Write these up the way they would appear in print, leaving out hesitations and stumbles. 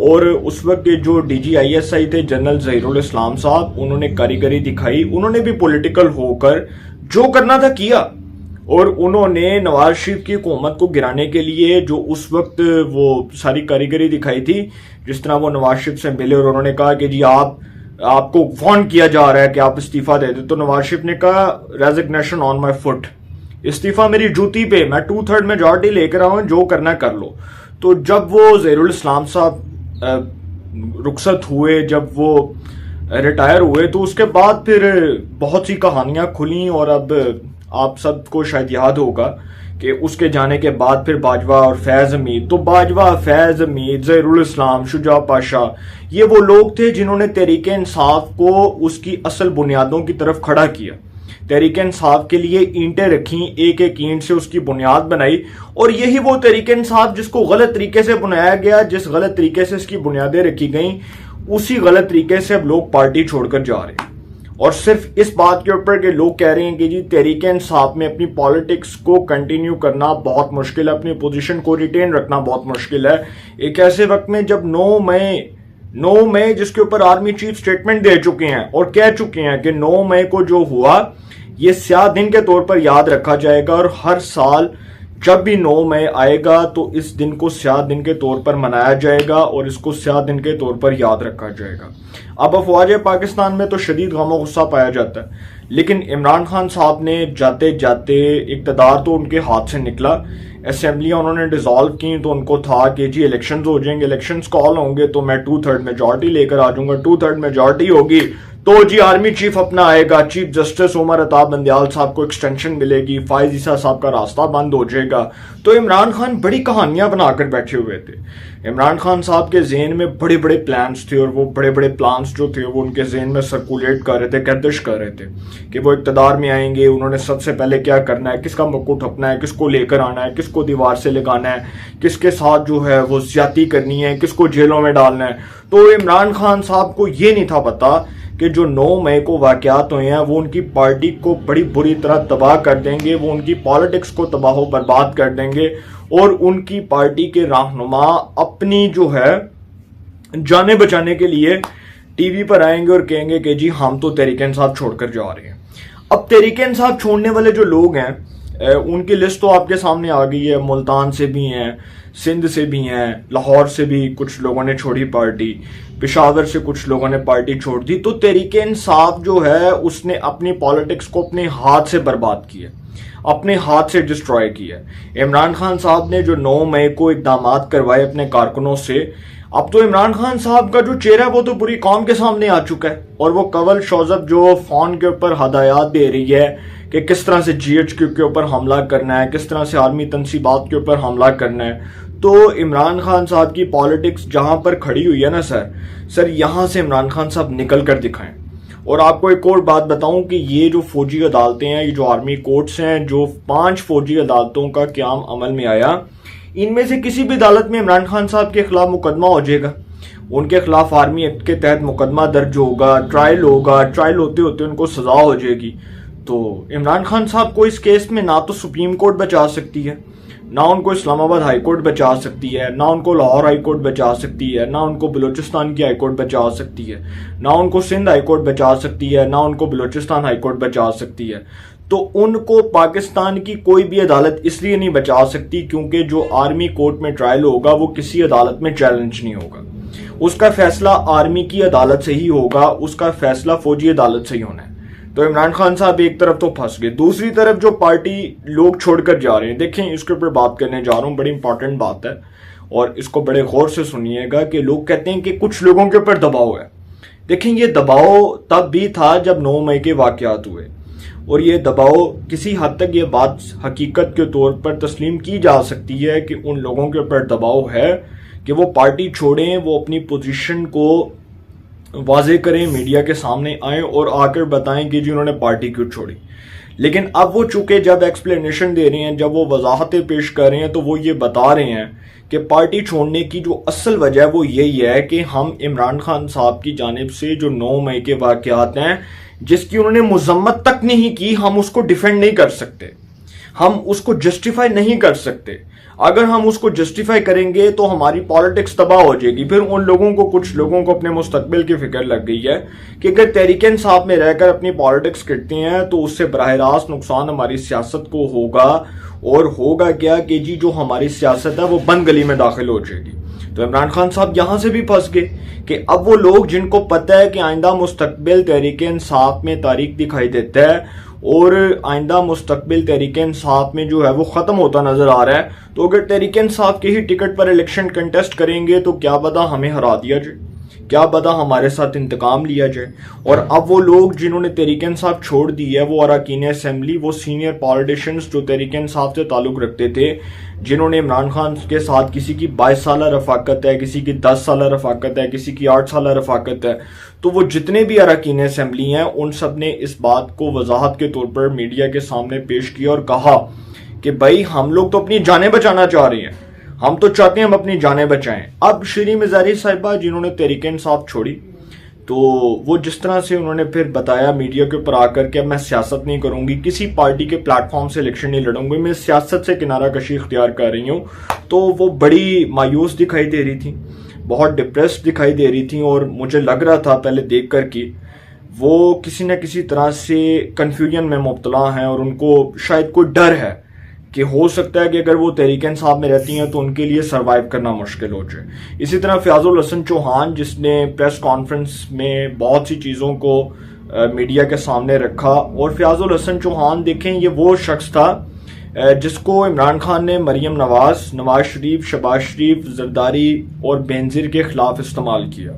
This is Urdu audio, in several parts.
اور اس وقت کے جو D G I S I تھے جنرل ظہیر الاسلام صاحب، انہوں نے کاریگری دکھائی، انہوں نے بھی پولیٹیکل ہو کر جو کرنا تھا کیا، اور انہوں نے نواز شریف کی حکومت کو گرانے کے لیے جو اس وقت وہ ساری کاریگری دکھائی تھی، جس طرح وہ نواز شریف سے ملے اور انہوں نے کہا کہ جی آپ کو فون کیا جا رہا ہے کہ آپ استعفیٰ دے دیں، تو نواز شریف نے کہا ریزگنیشن آن مائی فٹ، استعفیٰ میری جوتی پہ، میں 2/3 میجورٹی لے کر آؤں، جو کرنا کر لو۔ تو جب وہ ظہیر الاسلام صاحب رخصت ہوئے، جب وہ ریٹائر ہوئے، تو اس کے بعد پھر بہت سی کہانیاں کھلیں، اور اب آپ سب کو شاید یاد ہوگا کہ اس کے جانے کے بعد پھر باجوہ اور فیض حمید، تو باجوہ، فیض حمید، ظہیر الاسلام، شجاع پاشا، یہ وہ لوگ تھے جنہوں نے تحریک انصاف کو اس کی اصل بنیادوں کی طرف کھڑا کیا، تحریک انصاف کے لیے اینٹیں رکھیں، ایک ایک اینٹ سے اس کی بنیاد بنائی، اور یہی وہ تحریک انصاف جس کو غلط طریقے سے بنایا گیا، جس غلط طریقے سے اس کی بنیادیں رکھی گئیں، اسی غلط طریقے سے اب لوگ پارٹی چھوڑ کر جا رہے ہیں۔ اور صرف اس بات کے اوپر کہ لوگ کہہ رہے ہیں کہ جی تحریک انصاف میں اپنی پالیٹکس کو کنٹینیو کرنا بہت مشکل ہے، اپنی پوزیشن کو ریٹین رکھنا بہت مشکل ہے، ایک ایسے وقت میں جب 9 مئی جس کے اوپر آرمی چیف سٹیٹمنٹ دے چکے ہیں اور کہہ چکے ہیں کہ 9 مئی کو جو ہوا یہ سیاہ دن کے طور پر یاد رکھا جائے گا، اور ہر سال جب بھی 9 مئی آئے گا تو اس دن کو سیاہ دن کے طور پر منایا جائے گا اور اس کو سیاہ دن کے طور پر یاد رکھا جائے گا۔ اب افواج پاکستان میں تو شدید غم و غصہ پایا جاتا ہے، لیکن عمران خان صاحب نے جاتے جاتے اقتدار تو ان کے ہاتھ سے نکلا، اسمبلیاں انہوں نے ڈیزالو کی، تو ان کو تھا کہ جی الیکشنز ہو جائیں گے، الیکشنز کال ہوں گے تو میں 2/3 میجورٹی لے کر آ جاؤں گا، 2/3 میجورٹی ہوگی تو جی آرمی چیف اپنا آئے گا، چیف جسٹس عمر عطا بندیال صاحب کو ایکسٹینشن ملے گی، فائز عیسیٰ صاحب کا راستہ بند ہو جائے گا۔ تو عمران خان بڑی کہانیاں بنا کر بیٹھے ہوئے تھے، عمران خان صاحب کے ذہن میں بڑے بڑے پلانز تھے، اور وہ بڑے بڑے پلانز جو تھے وہ ان کے ذہن میں سرکولیٹ کر رہے تھے، گردش کر رہے تھے کہ وہ اقتدار میں آئیں گے، انہوں نے سب سے پہلے کیا کرنا ہے، کس کا مکو ٹھپنا ہے، کس کو لے کر آنا ہے، کس کو دیوار سے لگانا ہے، کس کے ساتھ جو ہے وہ زیادتی کرنی ہے، کس کو جیلوں میں ڈالنا ہے۔ تو عمران خان صاحب کو یہ نہیں تھا پتا کہ جو 9 مئی کو واقعات ہوئے ہیں وہ ان کی پارٹی کو بڑی بری طرح تباہ کر دیں گے، وہ ان کی پالیٹکس کو تباہ و برباد کر دیں گے، اور ان کی پارٹی کے رہنما اپنی جو ہے جانیں بچانے کے لیے ٹی وی پر آئیں گے اور کہیں گے کہ جی ہم تو تحریک انصاف چھوڑ کر جا رہے ہیں۔ اب تحریک انصاف چھوڑنے والے جو لوگ ہیں ان کی لسٹ تو آپ کے سامنے آ گئی ہے، ملتان سے بھی ہیں، سندھ سے بھی ہیں، لاہور سے بھی کچھ لوگوں نے چھوڑی پارٹی، پشاور سے کچھ لوگوں نے پارٹی چھوڑ دی۔ تو تحریک انصاف جو ہے اس نے اپنی پالیٹکس کو اپنے ہاتھ سے برباد کیا، اپنے ہاتھ سے ڈسٹروائے کیا۔ عمران خان صاحب نے جو 9 مئی کو اقدامات کروائے اپنے کارکنوں سے، اب تو عمران خان صاحب کا جو چہرہ وہ تو پوری قوم کے سامنے آ چکا ہے، اور وہ قول شوزب جو فون کے اوپر ہدایات دے رہی ہے کہ کس طرح سے جی ایچ کیو کے اوپر حملہ کرنا ہے، کس طرح سے آرمی تنصیبات کے اوپر حملہ کرنا ہے۔ تو عمران خان صاحب کی پالیٹکس جہاں پر کھڑی ہوئی ہے نا سر یہاں سے عمران خان صاحب نکل کر دکھائیں۔ اور آپ کو ایک اور بات بتاؤں کہ یہ جو فوجی عدالتیں ہیں، یہ جو آرمی کورٹس ہیں، جو 5 فوجی عدالتوں کا قیام عمل میں آیا، ان میں سے کسی بھی عدالت میں عمران خان صاحب کے خلاف مقدمہ ہو جائے گا، ان کے خلاف آرمی ایکٹ کے تحت مقدمہ درج ہوگا، ٹرائل ہوگا، ٹرائل ہوتے ہوتے ان کو سزا ہو جائے گی۔ تو عمران خان صاحب کو اس کیس میں نہ تو سپریم کورٹ بچا سکتی ہے، نہ ان کو اسلام آباد ہائی کورٹ بچا سکتی ہے، نہ ان کو لاہور ہائی کورٹ بچا سکتی ہے، نہ ان کو بلوچستان کی ہائی کورٹ بچا سکتی ہے، نہ ان کو سندھ ہائی کورٹ بچا سکتی ہے، نہ ان کو بلوچستان ہائی کورٹ بچا سکتی ہے۔ تو ان کو پاکستان کی کوئی بھی عدالت اس لیے نہیں بچا سکتی کیونکہ جو آرمی کورٹ میں ٹرائل ہوگا وہ کسی عدالت میں چیلنج نہیں ہوگا، اس کا فیصلہ آرمی کی عدالت سے ہی ہوگا، اس کا فیصلہ فوجی عدالت سے ہی ہونا ہے۔ تو عمران خان صاحب ایک طرف تو پھنس گئے، دوسری طرف جو پارٹی لوگ چھوڑ کر جا رہے ہیں، دیکھیں اس کے اوپر بات کرنے جا رہا ہوں، بڑی امپورٹنٹ بات ہے اور اس کو بڑے غور سے سنیے گا کہ لوگ کہتے ہیں کہ کچھ لوگوں کے اوپر دباؤ ہے۔ دیکھیں یہ دباؤ تب بھی تھا جب 9 مئی کے واقعات ہوئے، اور یہ دباؤ کسی حد تک یہ بات حقیقت کے طور پر تسلیم کی جا سکتی ہے کہ ان لوگوں کے اوپر دباؤ ہے کہ وہ پارٹی چھوڑیں، وہ اپنی پوزیشن کو واضح کریں، میڈیا کے سامنے آئیں اور آ کر بتائیں کہ جی انہوں نے پارٹی کیوں چھوڑی۔ لیکن اب وہ چونکہ جب ایکسپلینیشن دے رہے ہیں، جب وہ وضاحتیں پیش کر رہے ہیں، تو وہ یہ بتا رہے ہیں کہ پارٹی چھوڑنے کی جو اصل وجہ ہے وہ یہی ہے کہ ہم عمران خان صاحب کی جانب سے جو 9 مئی کے واقعات ہیں جس کی انہوں نے مذمت تک نہیں کی، ہم اس کو ڈیفینڈ نہیں کر سکتے، ہم اس کو جسٹیفائی نہیں کر سکتے. اگر ہم اس کو جسٹیفائی کریں گے تو ہماری پالیٹکس تباہ ہو جائے گی. پھر ان لوگوں کو, کچھ لوگوں کو اپنے مستقبل کی فکر لگ گئی ہے کہ اگر تحریک انصاف میں رہ کر اپنی پالیٹکس کرتے ہیں تو اس سے براہ راست نقصان ہماری سیاست کو ہوگا, اور ہوگا کیا کہ جی جو ہماری سیاست ہے وہ بند گلی میں داخل ہو جائے گی. تو عمران خان صاحب یہاں سے بھی پھنس گئے کہ اب وہ لوگ جن کو پتہ ہے کہ آئندہ مستقبل تحریک انصاف میں تاریخ دکھائی دیتا ہے اور آئندہ مستقبل تحریک انصاف میں جو ہے وہ ختم ہوتا نظر آ رہا ہے, تو اگر تحریک انصاف کے ہی ٹکٹ پر الیکشن کنٹیسٹ کریں گے تو کیا پتا ہمیں ہرا دیا جائے, کیا پتا ہمارے ساتھ انتقام لیا جائے. اور اب وہ لوگ جنہوں نے تحریک انصاف چھوڑ دی ہے, وہ اراکین اسمبلی, وہ سینئر پالیٹیشنز جو تحریک انصاف سے تعلق رکھتے تھے, جنہوں نے عمران خان کے ساتھ کسی کی 22 سالہ رفاقت ہے, کسی کی 10 سالہ رفاقت ہے, کسی کی 8 سالہ رفاقت ہے, تو وہ جتنے بھی اراکین اسمبلی ہیں ان سب نے اس بات کو وضاحت کے طور پر میڈیا کے سامنے پیش کیا اور کہا کہ بھائی ہم لوگ تو اپنی جانیں بچانا چاہ رہے ہیں, ہم تو چاہتے ہیں ہم اپنی جانیں بچائیں. اب شیریں مزاری صاحبہ جنہوں نے تحریک انصاف چھوڑی, تو وہ جس طرح سے انہوں نے پھر بتایا میڈیا کے اوپر آ کر کہ اب میں سیاست نہیں کروں گی, کسی پارٹی کے پلیٹ فارم سے الیکشن نہیں لڑوں گی, میں سیاست سے کنارہ کشی اختیار کر رہی ہوں, تو وہ بڑی مایوس دکھائی دے رہی تھی, بہت ڈپریسڈ دکھائی دے رہی تھیں. اور مجھے لگ رہا تھا پہلے دیکھ کر کہ وہ کسی نہ کسی طرح سے کنفیوژن میں مبتلا ہیں, اور ان کو شاید کوئی ڈر ہے کہ ہو سکتا ہے کہ اگر وہ تحریک انصاف میں رہتی ہیں تو ان کے لیے سروائیو کرنا مشکل ہو جائے. اسی طرح فیاض الحسن چوہان, جس نے پریس کانفرنس میں بہت سی چیزوں کو میڈیا کے سامنے رکھا, اور فیاض الحسن چوہان دیکھیں یہ وہ شخص تھا جس کو عمران خان نے مریم نواز, نواز شریف, شہباز شریف, زرداری اور بینظیر کے خلاف استعمال کیا.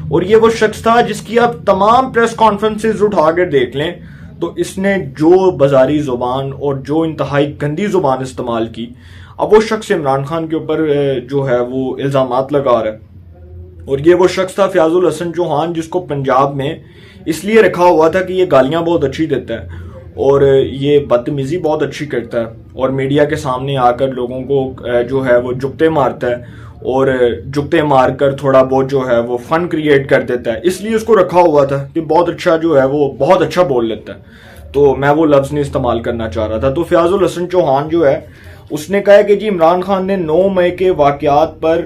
اور یہ وہ شخص تھا جس کی آپ تمام پریس کانفرنسز اٹھا کر دیکھ لیں تو اس نے جو بازاری زبان اور جو انتہائی گندی زبان استعمال کی, اب وہ شخص عمران خان کے اوپر جو ہے وہ الزامات لگا رہا ہے. اور یہ وہ شخص تھا فیاض الحسن چوہان جس کو پنجاب میں اس لیے رکھا ہوا تھا کہ یہ گالیاں بہت اچھی دیتا ہے اور یہ بدتمیزی بہت اچھی کرتا ہے, اور میڈیا کے سامنے آ کر لوگوں کو جو ہے وہ جگتے مارتا ہے, اور جگتے مار کر تھوڑا بہت جو ہے وہ فن کریٹ کر دیتا ہے. اس لیے اس کو رکھا ہوا تھا کہ بہت اچھا جو ہے وہ بہت اچھا بول لیتا ہے, تو میں وہ لفظ نہیں استعمال کرنا چاہ رہا تھا. تو فیاض الحسن چوہان جو ہے اس نے کہا کہ جی عمران خان نے 9 مئی کے واقعات پر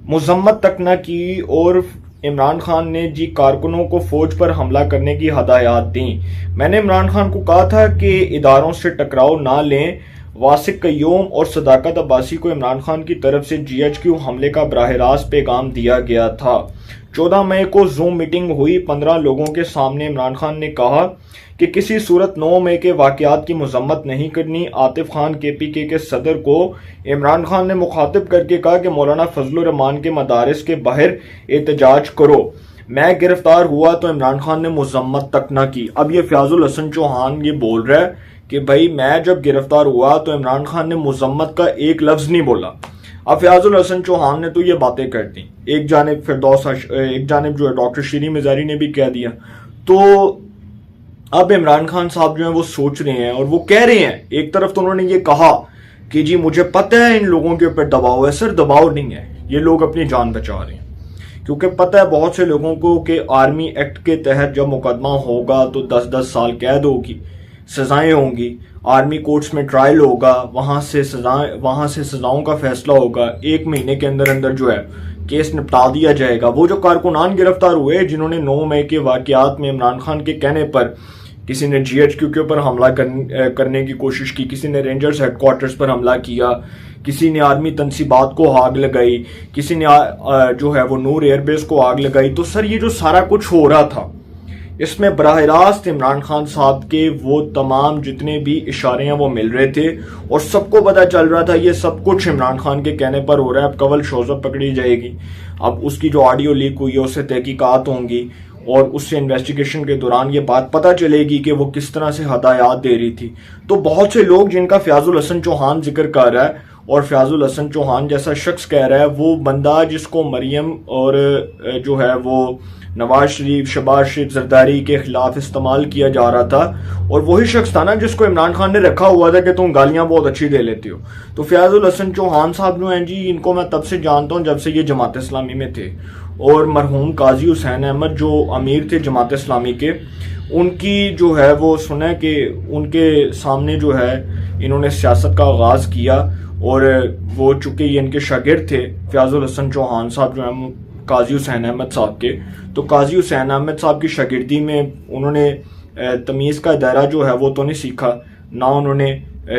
مذمت تک نہ کی, اور عمران خان نے جی کارکنوں کو فوج پر حملہ کرنے کی ہدایات دیں. میں نے عمران خان کو کہا تھا کہ اداروں سے ٹکراؤ نہ لیں. واسق قیوم اور صداقت عباسی کو عمران خان کی طرف سے جی ایچ کیو حملے کا براہ راست پیغام دیا گیا تھا. 14 مئی کو زوم میٹنگ ہوئی. 15 لوگوں کے سامنے عمران خان نے کہا کہ کسی صورت 9 مئی کے واقعات کی مذمت نہیں کرنی. عاطف خان KPK کے صدر کو عمران خان نے مخاطب کر کے کہا کہ مولانا فضل الرحمان کے مدارس کے باہر احتجاج کرو. میں گرفتار ہوا تو عمران خان نے مذمت تک نہ کی. اب یہ فیاض الحسن چوہان یہ بول رہا ہے کہ بھائی میں جب گرفتار ہوا تو عمران خان نے مذمت کا ایک لفظ نہیں بولا. اب فیاض الحسن چوہان نے تو یہ باتیں کر دیں. ایک جانب ایک جانب جو ہے ڈاکٹر شیریں مزاری نے بھی کہہ دیا. تو اب عمران خان صاحب جو ہیں وہ سوچ رہے ہیں اور وہ کہہ رہے ہیں, ایک طرف تو انہوں نے یہ کہا کہ جی مجھے پتہ ہے ان لوگوں کے اوپر دباؤ ہے. سر دباؤ نہیں ہے, یہ لوگ اپنی جان بچا رہے ہیں, کیونکہ پتہ ہے بہت سے لوگوں کو کہ آرمی ایکٹ کے تحت جب مقدمہ ہوگا تو 10 سال قید ہوگی, سزائیں ہوں گی. آرمی کورٹس میں ٹرائل ہوگا, وہاں سے سزاؤں کا فیصلہ ہوگا. 1 مہینے کے اندر اندر جو ہے کیس نپٹا دیا جائے گا. وہ جو کارکنان گرفتار ہوئے جنہوں نے 9 مئی کے واقعات میں عمران خان کے کہنے پر کسی نے جی ایچ کیو کے اوپر حملہ کرنے کی کوشش کی, کسی نے رینجرز ہیڈ کوارٹرز پر حملہ کیا, کسی نے آرمی تنصیبات کو آگ لگائی, کسی نے جو ہے وہ نور ایئر بیس کو آگ لگائی. تو سر یہ جو سارا کچھ ہو رہا تھا اس میں براہ راست عمران خان صاحب کے وہ تمام جتنے بھی اشارے ہیں وہ مل رہے تھے, اور سب کو پتہ چل رہا تھا یہ سب کچھ عمران خان کے کہنے پر ہو رہا ہے. اب کول شوزب پکڑی جائے گی, اب اس کی جو آڈیو لیک ہوئی ہے اس سے تحقیقات ہوں گی, اور اس سے انویسٹیگیشن کے دوران یہ بات پتہ چلے گی کہ وہ کس طرح سے ہدایات دے رہی تھی. تو بہت سے لوگ جن کا فیاض الحسن چوہان ذکر کر رہا ہے, اور فیاض الحسن چوہان جیسا شخص کہہ رہا ہے, وہ بندہ جس کو مریم اور جو ہے وہ نواز شریف, شہباز شریف, زرداری کے خلاف استعمال کیا جا رہا تھا, اور وہی شخص تھا نا جس کو عمران خان نے رکھا ہوا تھا کہ تم گالیاں بہت اچھی دے لیتے ہو. تو فیاض الحسن چوہان صاحب جو ہیں جی ان کو میں تب سے جانتا ہوں جب سے یہ جماعت اسلامی میں تھے, اور مرحوم قاضی حسین احمد جو امیر تھے جماعت اسلامی کے، ان کی جو ہے وہ سنا کہ ان کے سامنے جو ہے انہوں نے سیاست کا آغاز کیا، اور وہ چونکہ یہ ان کے شاگرد تھے فیاض الحسن چوہان صاحب جو ہیں قاضی حسین احمد صاحب کے، تو قاضی حسین احمد صاحب کی شاگردی میں انہوں نے تمیز کا دائرہ جو ہے وہ تو نہیں سیکھا، نہ انہوں نے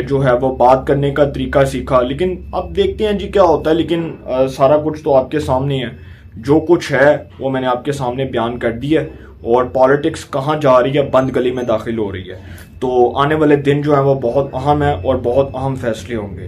جو ہے وہ بات کرنے کا طریقہ سیکھا، لیکن اب دیکھتے ہیں جی کیا ہوتا ہے۔ لیکن سارا کچھ تو آپ کے سامنے ہے، جو کچھ ہے وہ میں نے آپ کے سامنے بیان کر دیا ہے، اور پالیٹکس کہاں جا رہی ہے، بند گلی میں داخل ہو رہی ہے۔ تو آنے والے دن جو ہیں وہ بہت اہم ہیں اور بہت اہم فیصلے ہوں گے۔